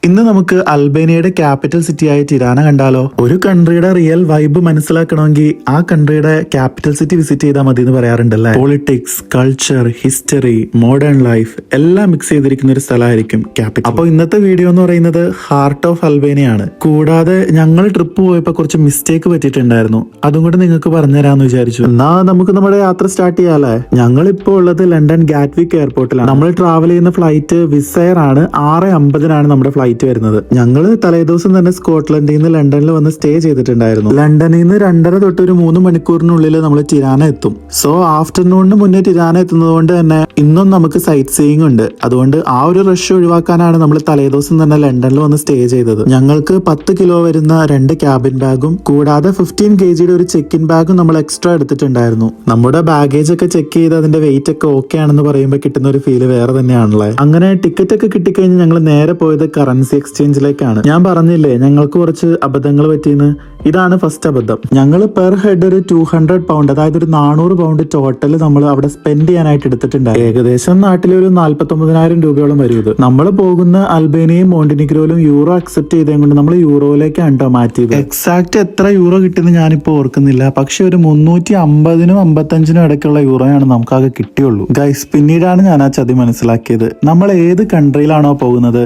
ഇന്ന് നമുക്ക് അൽബേനിയയുടെ ക്യാപിറ്റൽ സിറ്റിയായ ടിരാന കണ്ടാലോ? ഒരു കൺട്രിയുടെ റിയൽ വൈബ് മനസ്സിലാക്കണമെങ്കിൽ ആ കൺട്രിയുടെ ക്യാപിറ്റൽ സിറ്റി വിസിറ്റ് ചെയ്താൽ മതി എന്ന് പറയാറുണ്ടല്ലേ. Politics, culture, history, modern life എല്ലാം മിക്സ് ചെയ്തിരിക്കുന്ന ഒരു സ്ഥലമായിരിക്കും ക്യാപിറ്റൽ. അപ്പോൾ ഇന്നത്തെ വീഡിയോ എന്ന് പറയുന്നത് ഹാർട്ട് ഓഫ് അൽബേനിയാണ്. കൂടാതെ ഞങ്ങൾ ട്രിപ്പ് പോയപ്പോൾ കുറച്ച് മിസ്റ്റേക്ക് പറ്റിയിട്ടുണ്ടായിരുന്നു, അതും കൂടെ നിങ്ങൾക്ക് പറഞ്ഞുതരാമെന്ന് വിചാരിച്ചു. എന്നാ നമുക്ക് നമ്മുടെ യാത്ര സ്റ്റാർട്ട് ചെയ്യാല്ലേ. ഞങ്ങളിപ്പോൾ ഉള്ളത് ലണ്ടൻ ഗാറ്റ്വിക് എയർപോർട്ടിലാണ്. നമ്മൾ ട്രാവൽ ചെയ്യുന്ന ഫ്ലൈറ്റ് വിസയർ ആണ്. 6:50 നമ്മുടെ ഫ്ലൈറ്റ് വരുന്നത്. ഞങ്ങള് തലേദിവസം തന്നെ സ്കോട്ട്ലൻഡിൽ നിന്ന് ലണ്ടനിൽ വന്ന് സ്റ്റേ ചെയ്തിട്ടുണ്ടായിരുന്നു. ലണ്ടനിൽ നിന്ന് 2:30 തൊട്ട് ഒരു 3 മണിക്കൂറിനുള്ളിൽ നമ്മൾ ടിരാന എത്തും. സോ ആഫ്റ്റർനൂണിന് മുന്നേ ടിരാന എത്തുന്നത് കൊണ്ട് തന്നെ ഇന്നും നമുക്ക് സൈറ്റ് സീയിങ് ഉണ്ട്. അതുകൊണ്ട് ആ ഒരു റഷ് ഒഴിവാക്കാനാണ് നമ്മൾ തലേദിവസം തന്നെ ലണ്ടനിൽ വന്ന് സ്റ്റേ ചെയ്തത്. ഞങ്ങൾക്ക് 10 കിലോ വരുന്ന 2 ക്യാബിൻ ബാഗും കൂടാതെ 15 kg ഒരു ചെക്ക് ഇൻ ബാഗും നമ്മൾ എക്സ്ട്രാ എടുത്തിട്ടുണ്ടായിരുന്നു. നമ്മുടെ ബാഗേജ് ഒക്കെ ചെക്ക് ചെയ്ത് അതിന്റെ വെയിറ്റ് ഒക്കെ ഓക്കെ ആണെന്ന് പറയുമ്പോൾ കിട്ടുന്ന ഒരു ഫീല് വേറെ തന്നെയാണല്ലേ. അങ്ങനെ ടിക്കറ്റ് ഒക്കെ കിട്ടിക്കഴിഞ്ഞ് ഞങ്ങൾ നേരെ പോയത് കറൻസി എക്സ്ചേഞ്ചിലേക്കാണ്. ഞാൻ പറഞ്ഞില്ലേ ഞങ്ങൾക്ക് കുറച്ച് അബദ്ധങ്ങൾ പറ്റിയെന്ന്. ഇതാണ് ഫസ്റ്റ് അബദ്ധം. ഞങ്ങൾ പെർ ഹെഡ് ഒരു 200 പൗണ്ട്, അതായത് ഒരു 400 പൗണ്ട് ടോട്ടൽ നമ്മൾ അവിടെ സ്പെൻഡ് ചെയ്യാനായിട്ട് എടുത്തിട്ടുണ്ട്. ഏകദേശം നാട്ടിലെ ഒരു 49,000 രൂപയോളം വരും ഇത്. നമ്മൾ പോകുന്ന അൽബേനിയയും മോണ്ടിനിഗ്രോയിലും യൂറോ അക്സെപ്റ്റ് ചെയ്തത് കൊണ്ട് നമ്മൾ യൂറോയിലേക്കാണ് കേട്ടോ മാറ്റിയത്. എക്സാക്ട് എത്ര യൂറോ കിട്ടുന്ന ഞാനിപ്പോ ഓർക്കുന്നില്ല, പക്ഷെ ഒരു 350-നും 55-നും ഇടയ്ക്കുള്ള യൂറോയാണ് നമുക്കാകെ കിട്ടിയുള്ളൂ. ഗൈസ്, പിന്നീടാണ് ഞാൻ ആ ചതി മനസ്സിലാക്കിയത്. നമ്മൾ ഏത് കൺട്രിയിലാണോ പോകുന്നത്,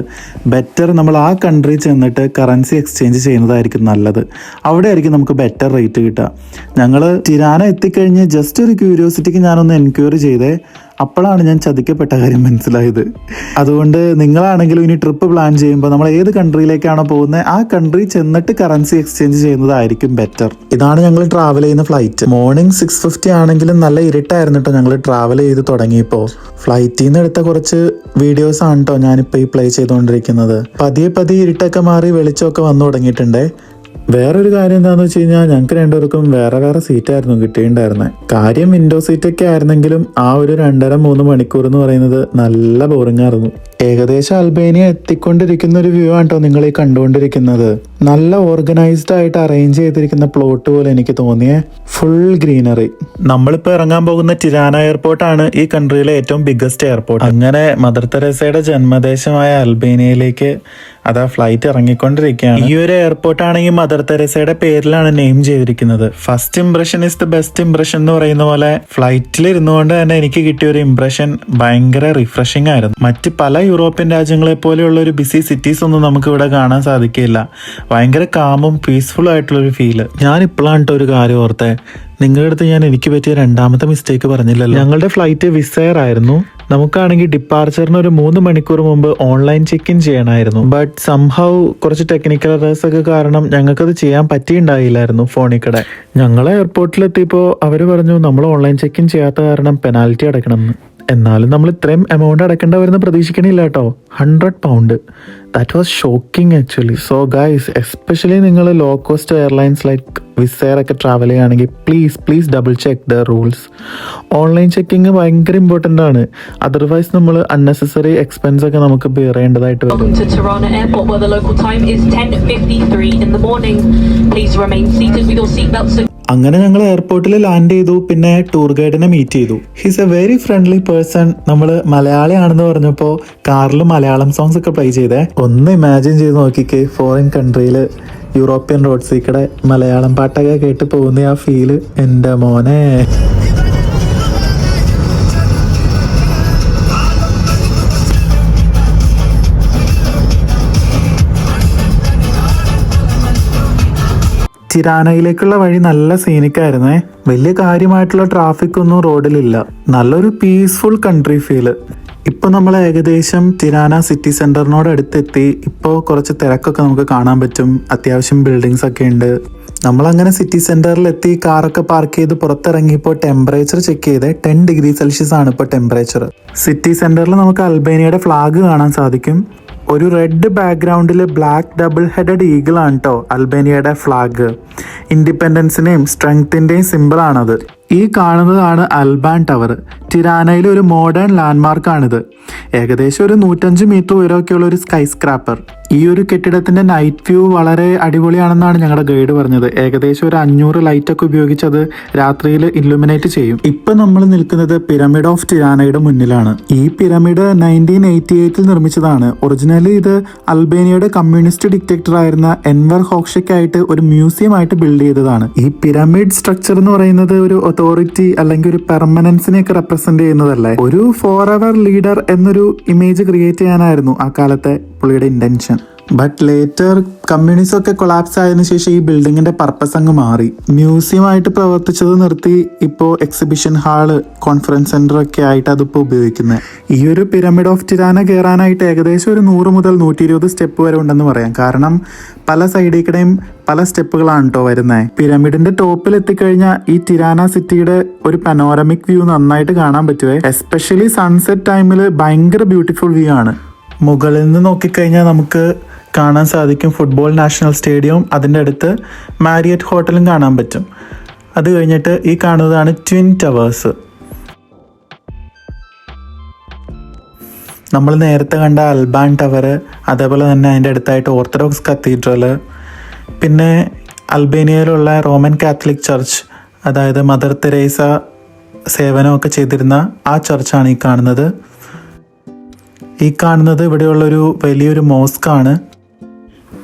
ബെറ്റർ നമ്മൾ ആ കൺട്രി ചെന്നിട്ട് കറൻസി എക്സ്ചേഞ്ച് ചെയ്യുന്നതായിരിക്കും നല്ലത്. അവിടെ ആയിരിക്കും നമുക്ക് ബെറ്റർ റേറ്റ് കിട്ടുക. ഞങ്ങൾ ടിരാന എത്തിക്കഴിഞ്ഞ് ജസ്റ്റ് ഒരു ക്യൂരിയോസിറ്റിക്ക് ഞാനൊന്ന് എൻക്വയറി ചെയ്തേ. അപ്പോഴാണ് ഞാൻ ചതിക്കപ്പെട്ട കാര്യം മനസ്സിലായത്. അതുകൊണ്ട് നിങ്ങളാണെങ്കിലും ഇനി ട്രിപ്പ് പ്ലാൻ ചെയ്യുമ്പോൾ നമ്മൾ ഏത് കൺട്രിയിലേക്കാണോ പോകുന്നത് ആ കൺട്രി ചെന്നിട്ട് കറൻസി എക്സ്ചേഞ്ച് ചെയ്യുന്നതായിരിക്കും ബെറ്റർ. ഇതാണ് ഞങ്ങൾ ട്രാവൽ ചെയ്യുന്ന ഫ്ലൈറ്റ്. മോർണിംഗ് 6:50 ആണെങ്കിലും നല്ല ഇരുട്ടായിരുന്നു കേട്ടോ ഞങ്ങൾ ട്രാവൽ ചെയ്ത് തുടങ്ങിയപ്പോൾ. ഫ്ലൈറ്റിൽ നിന്ന് എടുത്ത കുറച്ച് വീഡിയോസ് ആണ് കേട്ടോ ഞാനിപ്പോൾ ഈ പ്ലേ ചെയ്തുകൊണ്ടിരിക്കുന്നത്. പതിയെ ഇരുട്ടൊക്കെ മാറി വെളിച്ചമൊക്കെ വന്നു തുടങ്ങിയിട്ടുണ്ടേ. വേറൊരു കാര്യം എന്താണെന്ന് വെച്ച് കഴിഞ്ഞാൽ ഞങ്ങൾക്ക് രണ്ടുപേർക്കും വേറെ വേറെ സീറ്റായിരുന്നു കിട്ടിയിട്ടുണ്ടായിരുന്നത്. കാര്യം വിൻഡോ സീറ്റൊക്കെ ആയിരുന്നെങ്കിലും ആ ഒരു 2.5-3 മണിക്കൂർ എന്ന് പറയുന്നത് നല്ല ബോറിംഗ് ആയിരുന്നു. ഏകദേശം അൽബേനിയ എത്തിക്കൊണ്ടിരിക്കുന്ന ഒരു വ്യൂ ആണ് കേട്ടോ നിങ്ങൾ ഈ കണ്ടുകൊണ്ടിരിക്കുന്നത്. നല്ല ഓർഗനൈസ്ഡ് ആയിട്ട് അറേഞ്ച് ചെയ്തിരിക്കുന്ന പ്ലോട്ട് പോലെ എനിക്ക് തോന്നിയേ. Full greenery. നമ്മളിപ്പോൾ ഇറങ്ങാൻ പോകുന്ന ടിരാന എയർപോർട്ടാണ് ഈ കൺട്രിയിലെ ഏറ്റവും ബിഗ്ഗസ്റ്റ് എയർപോർട്ട്. അങ്ങനെ മദർ തെരേസയുടെ ജന്മദേശമായ അൽബേനിയയിലേക്ക് അതാ ഫ്ലൈറ്റ് ഇറങ്ങിക്കൊണ്ടിരിക്കുകയാണ്. ഈ ഒരു എയർപോർട്ട് ആണെങ്കിൽ മദർ തെരേസയുടെ പേരിലാണ് നെയിം ചെയ്തിരിക്കുന്നത്. First impression is the best impression എന്ന് പറയുന്ന പോലെ ഫ്ലൈറ്റിൽ ഇരുന്നുകൊണ്ട് തന്നെ എനിക്ക് കിട്ടിയ ഒരു ഇംപ്രഷൻ ഭയങ്കര റിഫ്രഷിംഗ് ആയിരുന്നു. മറ്റ് പല യൂറോപ്യൻ രാജ്യങ്ങളെ പോലെയുള്ള ഒരു ബിസി സിറ്റീസ് ഒന്നും നമുക്ക് ഇവിടെ കാണാൻ സാധിക്കില്ല. ഭയങ്കര കാമും പീസ്ഫുൾ ആയിട്ടുള്ളൊരു ഫീല്. ഞാൻ ഇപ്പോഴാണ് ഒരു കാര്യം ഓർത്തേ, നിങ്ങളുടെ അടുത്ത് ഞാൻ എനിക്ക് പറ്റിയ 2ാമത്തെ മിസ്റ്റേക്ക് പറഞ്ഞില്ലല്ലോ. ഞങ്ങളുടെ ഫ്ലൈറ്റ് വിസയർ ആയിരുന്നു. നമുക്കാണെങ്കിൽ ഡിപ്പാർച്ചറിന് ഒരു 3 മണിക്കൂർ മുമ്പ് ഓൺലൈൻ ചെക്ക് ഇൻ ചെയ്യണമായിരുന്നു. ബട്ട് സംഹൗ കുറച്ച് ടെക്നിക്കൽ എറേഴ്സ് ഒക്കെ കാരണം ഞങ്ങൾക്കത് ചെയ്യാൻ പറ്റിയിട്ടുണ്ടായില്ലായിരുന്നു ഫോണിൽ കൂടെ. ഞങ്ങൾ എയർപോർട്ടിലെത്തിയപ്പോൾ അവർ പറഞ്ഞു നമ്മൾ ഓൺലൈൻ ചെക്ക് ഇൻ ചെയ്യാത്ത കാരണം പെനാൽറ്റി അടയ്ക്കണം എന്ന്. എന്നാലും നമ്മൾ ഇത്രയും എമൗണ്ട് അടയ്ക്കേണ്ട വരുന്ന പ്രതീക്ഷിക്കണില്ല കേട്ടോ. 100 pound. That was shocking actually. So guys, especially നിങ്ങൾ low cost airlines like Wizz Air ഒക്കെ ട്രാവൽ ചെയ്യുകയാണെങ്കിൽ please double check the rules. Online checking ഭയങ്കര ഇമ്പോർട്ടൻ്റ് ആണ്. അതർവൈസ് നമ്മൾ അൺനെസസറി എക്സ്പെൻസ് ഒക്കെ നമുക്ക് ബെയർ ചെയ്യേണ്ടതായിട്ട് വരും. അങ്ങനെ ഞങ്ങൾ എയർപോർട്ടിൽ ലാൻഡ് ചെയ്തു. പിന്നെ ടൂർ ഗൈഡിനെ മീറ്റ് ചെയ്തു. He's A very friendly person. നമ്മൾ മലയാളിയാണെന്ന് പറഞ്ഞപ്പോൾ കാറിൽ മലയാളം സോങ്സ് ഒക്കെ പ്ലേ ചെയ്തേ. ഒന്ന് ഇമാജിൻ ചെയ്ത് നോക്കിക്ക്, ഫോറിൻ കൺട്രിയിൽ യൂറോപ്യൻ റോഡ്സിൽ കൂടെ മലയാളം പാട്ടൊക്കെ കേട്ട് പോകുന്ന ആ ഫീല്. എൻ്റെ മോനെ, ടിരാനയിലേക്കുള്ള വഴി നല്ല സീനിക്കായിരുന്നേ. വലിയ കാര്യമായിട്ടുള്ള ട്രാഫിക് ഒന്നും റോഡിലില്ല. നല്ലൊരു പീസ്ഫുൾ കൺട്രി ഫീല്. ഇപ്പോൾ നമ്മൾ ഏകദേശം ടിരാന സിറ്റി സെന്ററിനോട് അടുത്തെത്തി. ഇപ്പോൾ കുറച്ച് തിരക്കൊക്കെ നമുക്ക് കാണാൻ പറ്റും. അത്യാവശ്യം ബിൽഡിങ്സ് ഒക്കെ ഉണ്ട്. നമ്മളങ്ങനെ സിറ്റി സെന്ററിലെത്തി കാറൊക്കെ പാർക്ക് ചെയ്ത് പുറത്തിറങ്ങിയപ്പോൾ ടെമ്പറേച്ചർ ചെക്ക് ചെയ്ത് 10 ഡിഗ്രി സെൽഷ്യസ് ആണ് ഇപ്പോൾ ടെമ്പറേച്ചർ. സിറ്റി സെന്ററിൽ നമുക്ക് അൽബേനിയയുടെ ഫ്ലാഗ് കാണാൻ സാധിക്കും. ഒരു റെഡ് ബാക്ക്ഗ്രൗണ്ടിൽ ബ്ലാക്ക് ഡബിൾ ഹെഡഡ് ഈഗിൾ ആണ് കേട്ടോ അൽബേനിയയുടെ ഫ്ലാഗ്. ഇൻഡിപെൻഡൻസിന്റെയും സ്ട്രെങ്ത്തിന്റെയും സിമ്പിളാണത്. ഈ കാണുന്നതാണ് അൽബാൻ ടവർ. ടിരാനയിലെ ഒരു മോഡേൺ ലാൻഡ്മാർക്കാണിത്. ഏകദേശം ഒരു 105 മീറ്റർ ഉയരമൊക്കെയുള്ള ഒരു സ്കൈ സ്ക്രാപ്പർ. ഈ ഒരു കെട്ടിടത്തിന്റെ നൈറ്റ് വ്യൂ വളരെ അടിപൊളിയാണെന്നാണ് ഞങ്ങളുടെ ഗൈഡ് പറഞ്ഞത്. ഏകദേശം ഒരു 500 ലൈറ്റ് ഒക്കെ ഉപയോഗിച്ച് അത് രാത്രിയിൽ ഇല്ലുമിനേറ്റ് ചെയ്യും. ഇപ്പൊ നമ്മൾ നിൽക്കുന്നത് പിരമിഡ് ഓഫ് ടിരാനയുടെ മുന്നിലാണ്. ഈ പിരമിഡ് 1988 നിർമ്മിച്ചതാണ്. ഒറിജിനലി ഇത് അൽബേനിയയുടെ കമ്മ്യൂണിസ്റ്റ് ഡിക്റ്റേറ്റർ ആയിരുന്ന എൻവർ ഹോക്ഷയ്ക്കായിട്ട് ഒരു മ്യൂസിയം ആയിട്ട് ബിൽഡ് ചെയ്തതാണ്. ഈ പിരമിഡ് സ്ട്രക്ചർ എന്ന് പറയുന്നത് ഒരു അതോറിറ്റി അല്ലെങ്കിൽ ഒരു പെർമനൻസിനെ ഒക്കെ റെപ്രസെന്റ് ചെയ്യുന്നതല്ലേ. ഒരു ഫോർ എവർ ലീഡർ എന്നൊരു ഇമേജ് ക്രിയേറ്റ് ചെയ്യാനായിരുന്നു ആ കാലത്തെ പുള്ളിയുടെ ഇന്റൻഷൻ. ബട്ട് ലേറ്റർ കമ്മ്യൂണിസം ഒക്കെ കൊളാപ്സ് ആയതിനു ശേഷം ഈ ബിൽഡിങ്ങിന്റെ പർപ്പസ് അങ്ങ് മാറി. മ്യൂസിയം ആയിട്ട് പ്രവർത്തിച്ചത് നിർത്തി ഇപ്പോൾ എക്സിബിഷൻ ഹാള്, കോൺഫറൻസ് സെന്റർ ഒക്കെ ആയിട്ട് അതിപ്പോൾ ഉപയോഗിക്കുന്നത്. ഈ ഒരു പിരമിഡ് ഓഫ് ടിരാന കയറാനായിട്ട് ഏകദേശം ഒരു 100 മുതൽ 120 സ്റ്റെപ്പ് വരെ ഉണ്ടെന്ന് പറയാം. കാരണം പല സൈഡിൽ കൂടെയും പല സ്റ്റെപ്പുകളാണ് കേട്ടോ വരുന്നത്. പിരമിഡിന്റെ ടോപ്പിൽ എത്തിക്കഴിഞ്ഞാൽ ഈ ടിരാന സിറ്റിയുടെ ഒരു പനോരമിക് വ്യൂ നന്നായിട്ട് കാണാൻ പറ്റുമേ. എസ്പെഷ്യലി സൺസെറ്റ് ടൈമിൽ ഭയങ്കര ബ്യൂട്ടിഫുൾ വ്യൂ ആണ്. മുകളിൽ നിന്ന് നോക്കിക്കഴിഞ്ഞാൽ നമുക്ക് കാണാൻ സാധിക്കും ഫുട്ബോൾ നാഷണൽ സ്റ്റേഡിയവും അതിൻ്റെ അടുത്ത് മാരിയറ്റ് ഹോട്ടലും കാണാൻ പറ്റും. അത് കഴിഞ്ഞിട്ട് ഈ കാണുന്നതാണ് ട്വിൻ ടവേഴ്സ്. നമ്മൾ നേരത്തെ കണ്ട അൽബാൻ ടവർ, അതേപോലെ തന്നെ അതിൻ്റെ അടുത്തായിട്ട് ഓർത്തഡോക്സ് കത്തീഡ്രൽ, പിന്നെ അൽബേനിയയിലുള്ള റോമൻ കാത്തലിക് ചർച്ച്, അതായത് മദർ തെരേസ സേവനമൊക്കെ ചെയ്തിരുന്ന ആ ചർച്ചാണ് ഈ കാണുന്നത്. ഈ കാണുന്നത് ഇവിടെയുള്ളൊരു വലിയൊരു മോസ്കാണ്.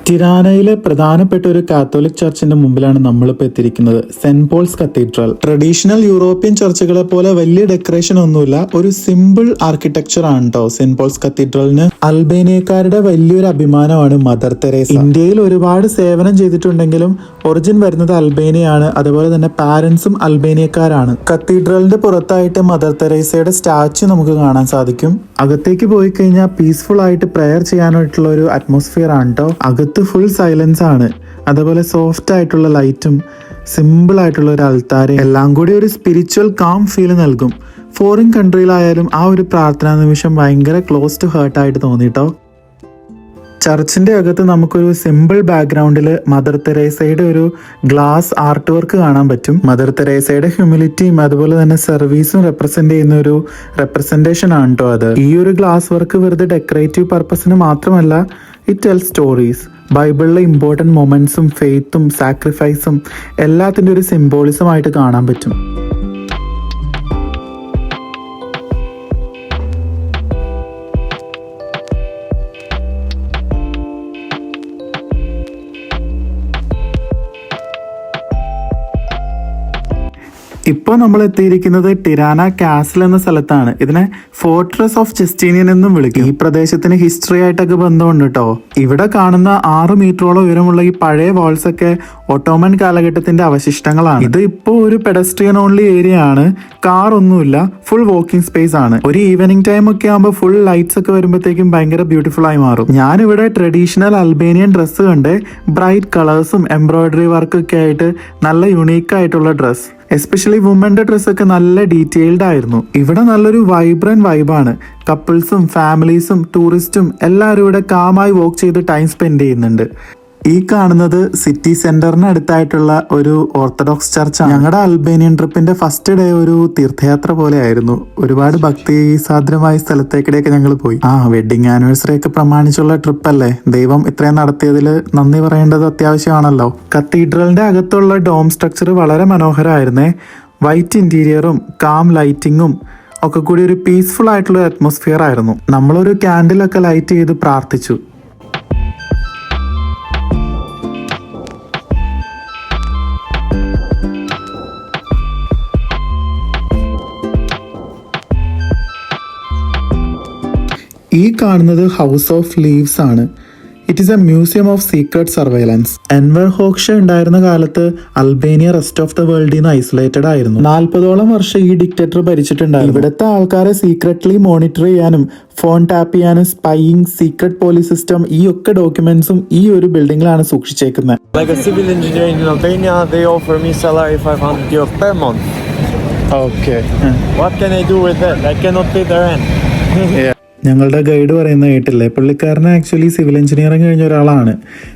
ടിരാനയിലെ പ്രധാനപ്പെട്ട ഒരു കാത്തോലിക് ചർച്ചിന്റെ മുമ്പിലാണ് നമ്മളിപ്പോൾ എത്തിയിരിക്കുന്നത്, saint Paul's cathedral. Traditional European ചർച്ചുകളെ പോലെ വലിയ ഡെക്കറേഷൻ ഒന്നുമില്ല, ഒരു സിമ്പിൾ ആർക്കിടെക്ചർ ആണ് കേട്ടോ സെന്റ് പോൾസ് കത്തീഡ്രലിന്. അൽബേനിയക്കാരുടെ വലിയൊരു അഭിമാനമാണ് മദർ തെരേസ. ഇന്ത്യയിൽ ഒരുപാട് സേവനം ചെയ്തിട്ടുണ്ടെങ്കിലും ഒറിജിൻ വരുന്നത് അൽബേനിയാണ്. അതുപോലെ തന്നെ പാരന്റ്സും അൽബേനിയക്കാരാണ്. കത്തീഡ്രലിന്റെ പുറത്തായിട്ട് മദർ തെരേസയുടെ സ്റ്റാച്യു നമുക്ക് കാണാൻ സാധിക്കും. അകത്തേക്ക് പോയി കഴിഞ്ഞാൽ പീസ്ഫുൾ ആയിട്ട് പ്രെയർ ചെയ്യാനായിട്ടുള്ള ഒരു അറ്റ്മോസ്ഫിയർ ആണ് കേട്ടോ. അകത്ത് ഫുൾ സൈലൻസ് ആണ്. അതുപോലെ സോഫ്റ്റ് ആയിട്ടുള്ള ലൈറ്റും സിമ്പിൾ ആയിട്ടുള്ള ഒരു അൾത്താരയും എല്ലാം കൂടി ഒരു സ്പിരിച്വൽ കാം ഫീൽ നൽകും. ഫോറിൻ കൺട്രിയിലായാലും ആ ഒരു പ്രാർത്ഥനാ നിമിഷം ഭയങ്കര ക്ലോസ് ടു ഹേർട്ട് ആയിട്ട് തോന്നിട്ടോ. ചർച്ചിന്റെ അകത്ത് നമുക്കൊരു സിമ്പിൾ ബാക്ക്ഗ്രൗണ്ടിൽ മദർ തെരേസയുടെ ഒരു ഗ്ലാസ് ആർട്ട് വർക്ക് കാണാൻ പറ്റും. മദർ തെരേസയുടെ ഹ്യൂമിലിറ്റിയും അതുപോലെ തന്നെ സർവീസും റെപ്രസെന്റ് ചെയ്യുന്ന ഒരു റെപ്രസെന്റേഷൻ ആണ് കേട്ടോ അത്. ഈ ഒരു ഗ്ലാസ് വർക്ക് വെറുതെ ഡെക്കറേറ്റീവ് പർപ്പസിന് മാത്രമല്ല, ഇറ്റ് ടെൽ സ്റ്റോറീസ്. ബൈബിളിലെ ഇമ്പോർട്ടൻറ്റ് മൊമെന്റ്സും ഫെയ്ത്തും സാക്രിഫൈസും എല്ലാത്തിൻ്റെ ഒരു സിംബോളിസം ആയിട്ട് കാണാൻ പറ്റും. ഇപ്പോൾ നമ്മൾ എത്തിയിരിക്കുന്നത് ടിരാന കാസിൽ എന്ന സ്ഥലത്താണ്. ഇതിനെ ഫോർട്രസ് ഓഫ് ജസ്റ്റീനിയൻ എന്നും വിളിക്കും. ഈ പ്രദേശത്തിന് ഹിസ്റ്ററി ആയിട്ടൊക്കെ ബന്ധമുണ്ട് കേട്ടോ. ഇവിടെ കാണുന്ന 6 മീറ്ററോളം ഉയരമുള്ള ഈ പഴയ വാൾസ് ഒക്കെ ഒട്ടോമൻ കാലഘട്ടത്തിന്റെ അവശിഷ്ടങ്ങളാണ്. ഇത് ഇപ്പോൾ ഒരു പെഡസ്ട്രിയൻ ഓൺലി ഏരിയ ആണ്. കാർ ഒന്നുമില്ല, ഫുൾ വാക്കിംഗ് സ്പേസ് ആണ്. ഒരു ഈവനിങ് ടൈം ഒക്കെ ആകുമ്പോൾ ഫുൾ ലൈറ്റ്സ് ഒക്കെ വരുമ്പോഴത്തേക്കും ഭയങ്കര ബ്യൂട്ടിഫുൾ ആയി മാറും. ഞാനിവിടെ ട്രഡീഷണൽ അൽബേനിയൻ ഡ്രസ്സ് കണ്ട്, ബ്രൈറ്റ് കളേഴ്സും എംബ്രോയിഡറി വർക്കൊക്കെ ആയിട്ട് നല്ല യുണീക്ക് ആയിട്ടുള്ള ഡ്രസ്സ്. എസ്പെഷ്യലി വുമന്റെ ഡ്രസ്സൊക്കെ നല്ല ഡീറ്റെയിൽഡ് ആയിരുന്നു. ഇവിടെ നല്ലൊരു വൈബ്രന്റ് വൈബാണ്. കപ്പിൾസും ഫാമിലീസും ടൂറിസ്റ്റും എല്ലാവരും ഇവിടെ കാമായി വോക്ക് ചെയ്ത് ടൈം സ്പെൻഡ് ചെയ്യുന്നുണ്ട്. ഈ കാണുന്നത് സിറ്റി സെന്ററിന് അടുത്തായിട്ടുള്ള ഒരു ഓർത്തഡോക്സ് ചർച്ചാണ്. ഞങ്ങളുടെ അൽബേനിയൻ ട്രിപ്പിന്റെ ഫസ്റ്റ് ഡേ ഒരു തീർത്ഥയാത്ര പോലെ ആയിരുന്നു. ഒരുപാട് ഭക്തി സാന്ദ്രമായ സ്ഥലത്തേക്കിടെയൊക്കെ ഞങ്ങൾ പോയി. വെഡിങ് ആനിവേഴ്സറി ഒക്കെ പ്രമാണിച്ചുള്ള ട്രിപ്പ് അല്ലേ, ദൈവം ഇത്രയും നടത്തിയതിൽ നന്ദി പറയേണ്ടത് അത്യാവശ്യമാണല്ലോ. കത്തീഡ്രലിന്റെ അകത്തുള്ള ഡോം സ്ട്രക്ചർ വളരെ മനോഹരമായിരുന്നേ. വൈറ്റ് ഇന്റീരിയറും കാം ലൈറ്റിങ്ങും ഒക്കെ കൂടി ഒരു പീസ്ഫുൾ ആയിട്ടുള്ള അറ്റ്മോസ്ഫിയർ ആയിരുന്നു. നമ്മളൊരു ക്യാൻഡിലൊക്കെ ലൈറ്റ് ചെയ്ത് പ്രാർത്ഥിച്ചു. ഈ കാണുന്നത് ഹൗസ് ഓഫ് ലീവ്സ് ആണ്. It is a museum of secret surveillance. Enver Hoxha ഉണ്ടായിരുന്ന കാലത്ത് അൽബേനിയ റെസ്റ്റ് ഓഫ് ദ വേൾഡിൽ നിന്ന് ഐസൊലേറ്റഡ് ആയിരുന്നു. 40ഓളം വർഷം ഈ ഡിക്റ്റേറ്റർ ഭരിച്ചിട്ടുണ്ടായിരുന്നു. ഇവിടുത്തെ ആൾക്കാരെ സീക്രട്ട്ലി മോണിറ്റർ ചെയ്യാനും ഫോൺ ടാപ്പ് ചെയ്യാനും സ്പൈയിങ്, സീക്രട്ട് പോലീസ് സിസ്റ്റം, ഈ ഒക്കെ ഡോക്യുമെന്റ്സും ഈ ഒരു ബിൽഡിംഗിലാണ് സൂക്ഷിച്ചേക്കുന്നത്. Like a civil engineer in Albania, they offer me salary 500 euro per month. Okay. What can I do with that? I cannot pay the rent. ഞങ്ങളുടെ guide പറയുന്ന കേട്ടില്ലേ, പുള്ളിക്കാരന് actually civil engineering കഴിഞ്ഞ ഒരാളാണ്.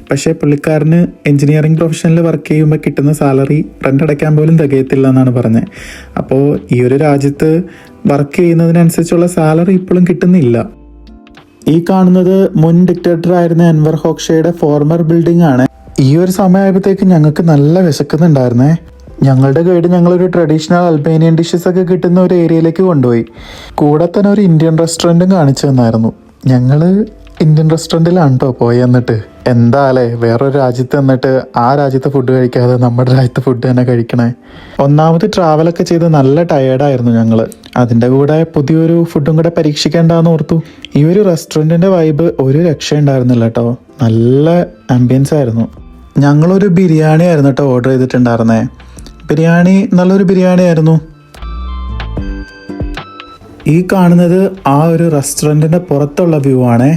പക്ഷേ പുള്ളിക്കാരന് എഞ്ചിനീയറിംഗ് പ്രൊഫഷനിൽ വർക്ക് ചെയ്യുമ്പോൾ കിട്ടുന്ന സാലറി റെൻ്റ് അടയ്ക്കാൻ പോലും തികയത്തില്ല എന്നാണ് പറഞ്ഞത്. അപ്പോൾ ഈ ഒരു രാജ്യത്ത് വർക്ക് ചെയ്യുന്നതിനനുസരിച്ചുള്ള സാലറി ഇപ്പോഴും കിട്ടുന്നില്ല. ഈ കാണുന്നത് മുൻ ഡിക്റ്റേറ്റർ ആയിരുന്ന അൻവർ ഹോക്ഷയുടെ ഫോർമർ ബിൽഡിംഗ് ആണ്. ഈ ഒരു സമയമായപ്പോഴത്തേക്ക് ഞങ്ങൾക്ക് നല്ല വിശക്കുന്നുണ്ടായിരുന്നേ. ഞങ്ങളുടെ ഗൈഡ് ഞങ്ങളൊരു ട്രഡീഷണൽ അൽബേനിയൻ ഡിഷസ് ഒക്കെ കിട്ടുന്ന ഒരു ഏരിയയിലേക്ക് കൊണ്ടുപോയി. കൂടെ തന്നെ ഒരു ഇന്ത്യൻ റെസ്റ്റോറൻറ്റും കാണിച്ചു തന്നായിരുന്നു. ഞങ്ങൾ ഇന്ത്യൻ റെസ്റ്റോറൻറ്റിലാണ് കേട്ടോ പോയി. എന്നിട്ട് എന്താല്ലേ വേറൊരു രാജ്യത്ത് എന്നിട്ട് ആ രാജ്യത്തെ ഫുഡ് കഴിക്കാതെ നമ്മുടെ രാജ്യത്തെ ഫുഡ് തന്നെ കഴിക്കണേ. ഒന്നാമത് ട്രാവലൊക്കെ ചെയ്ത് നല്ല ടയേർഡായിരുന്നു ഞങ്ങൾ. അതിൻ്റെ കൂടെ പുതിയൊരു ഫുഡും കൂടെ പരീക്ഷിക്കേണ്ടെന്ന് ഓർത്തു. ഈ ഒരു റെസ്റ്റോറൻറ്റിൻ്റെ വൈബ് ഒരു രക്ഷ ഉണ്ടായിരുന്നില്ല കേട്ടോ. നല്ല ആംബിയൻസ് ആയിരുന്നു. ഞങ്ങളൊരു ബിരിയാണി ആയിരുന്നു കേട്ടോ ഓർഡർ ചെയ്തിട്ടുണ്ടായിരുന്നേ. ബിരിയാണി നല്ലൊരു ബിരിയാണി ആയിരുന്നു. ഈ കാണുന്നത് ആ ഒരു റെസ്റ്റോറൻറ്റിൻ്റെ പുറത്തുള്ള വ്യൂ ആണേ.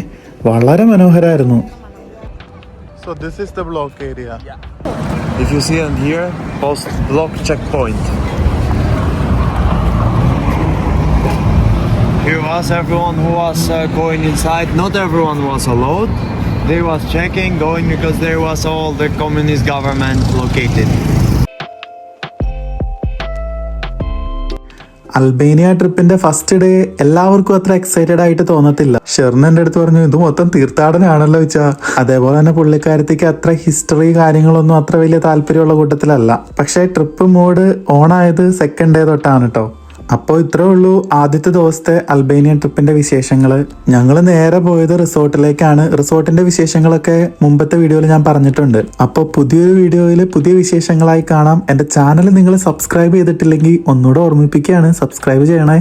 വളരെ മനോഹരമായിരുന്നു. So this is the block area. If you see on here, post block checkpoint. Here was everyone who was going inside. Not everyone was allowed. They was checking, going because there was all the communist government located. Albania ട്രിപ്പിന്റെ first day എല്ലാവർക്കും അത്ര excited ആയിട്ട് തോന്നത്തില്ല. ഷെറിൻ എൻ്റെ അടുത്ത് പറഞ്ഞു ഇത് മൊത്തം തീർത്ഥാടനമാണല്ലോ വെച്ചാ. അതേപോലെ തന്നെ പുള്ളിക്കാരത്തേക്ക് അത്ര ഹിസ്റ്ററി കാര്യങ്ങളൊന്നും അത്ര വലിയ താല്പര്യമുള്ള കൂട്ടത്തിലല്ല. പക്ഷേ ട്രിപ്പ് മോഡ് ഓൺ ആയത് സെക്കൻഡ് ഡേ തൊട്ടാണ് കേട്ടോ. അപ്പോൾ ഇത്രേ ഉള്ളൂ ആദ്യത്തെ ദിവസത്തെ അൽബേനിയൻ ട്രിപ്പിന്റെ വിശേഷങ്ങൾ. ഞങ്ങൾ നേരെ പോയത് റിസോർട്ടിലേക്കാണ്. റിസോർട്ടിന്റെ വിശേഷങ്ങളൊക്കെ മുമ്പത്തെ വീഡിയോയിൽ ഞാൻ പറഞ്ഞിട്ടുണ്ട്. അപ്പോൾ പുതിയൊരു വീഡിയോയിൽ പുതിയ വിശേഷങ്ങളായി കാണാം. എൻ്റെ ചാനൽ നിങ്ങൾ സബ്സ്ക്രൈബ് ചെയ്തിട്ടില്ലെങ്കിൽ ഒന്നുകൂടെ ഓർമ്മിപ്പിക്കുകയാണ്, സബ്സ്ക്രൈബ് ചെയ്യണേ.